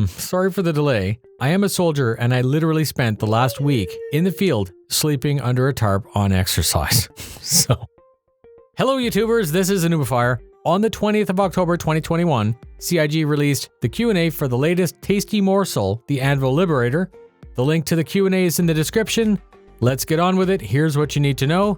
sorry for the delay. I am a soldier and I literally spent the last week in the field sleeping under a tarp on exercise. Hello YouTubers, this is a noobifier. On the 20th of October 2021, CIG released the Q&A for the latest tasty morsel, the Anvil Liberator. The link to the Q&A is in the description. Let's get on with it. Here's what you need to know.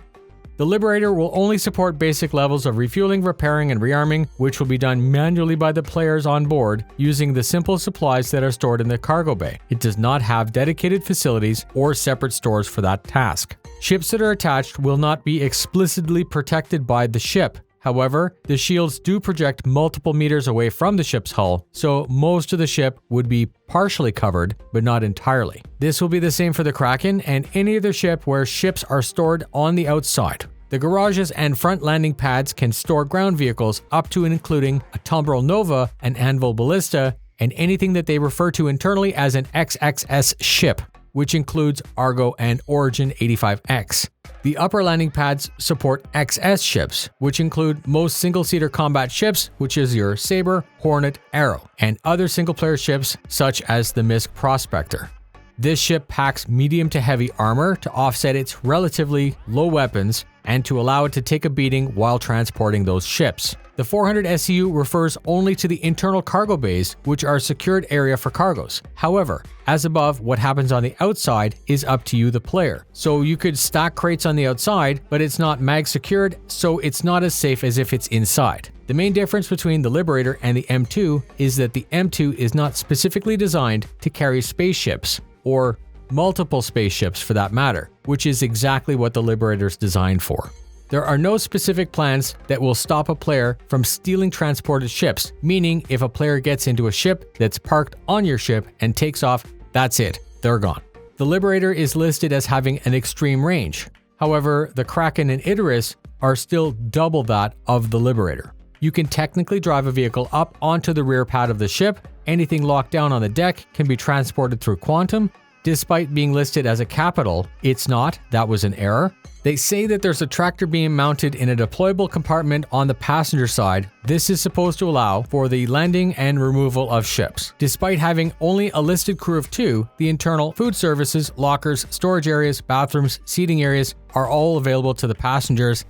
The Liberator will only support basic levels of refueling, repairing, and rearming, which will be done manually by the players on board using the simple supplies that are stored in the cargo bay. It does not have dedicated facilities or separate stores for that task. Ships that are attached will not be explicitly protected by the ship. However, the shields do project multiple meters away from the ship's hull, so most of the ship would be partially covered, but not entirely. This will be the same for the Kraken and any other ship where ships are stored on the outside. The garages and front landing pads can store ground vehicles up to and including a Tumbrel Nova, an Anvil Ballista, and anything that they refer to internally as an XXS ship, which includes Argo and Origin 85X. The upper landing pads support XS ships, which include most single-seater combat ships, which is your Sabre, Hornet, Arrow, and other single-player ships such as the Misk Prospector. This ship packs medium to heavy armor to offset its relatively low weapons and to allow it to take a beating while transporting those ships. The 400 SCU refers only to the internal cargo bays, which are a secured area for cargoes. However, as above, what happens on the outside is up to you, the player. So you could stack crates on the outside, but it's not mag secured, so it's not as safe as if it's inside. The main difference between the Liberator and the M2 is that the M2 is not specifically designed to carry spaceships, or multiple spaceships for that matter, which is exactly what the Liberator is designed for. There are no specific plans that will stop a player from stealing transported ships, meaning if a player gets into a ship that's parked on your ship and takes off, that's it, they're gone. The Liberator is listed as having an extreme range. However, the Kraken and Icarus are still double that of the Liberator. You can technically drive a vehicle up onto the rear pad of the ship. Anything locked down on the deck can be transported through Quantum. Despite being listed as a capital, it's not. That was an error. They say that there's a tractor beam mounted in a deployable compartment on the passenger side. This is supposed to allow for the landing and removal of ships. Despite having only a listed crew of 2, the internal food services, lockers, storage areas, bathrooms, seating areas are all available to the passengers.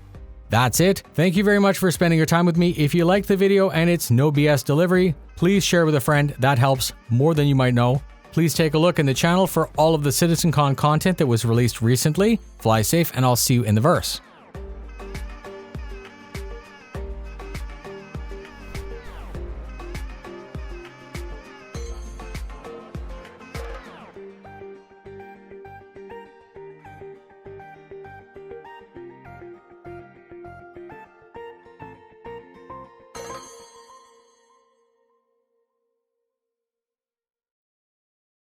That's it. Thank you very much for spending your time with me. If you liked the video and it's no BS delivery, please share with a friend. That helps more than you might know. Please take a look in the channel for all of the CitizenCon content that was released recently. Fly safe, and I'll see you in the verse.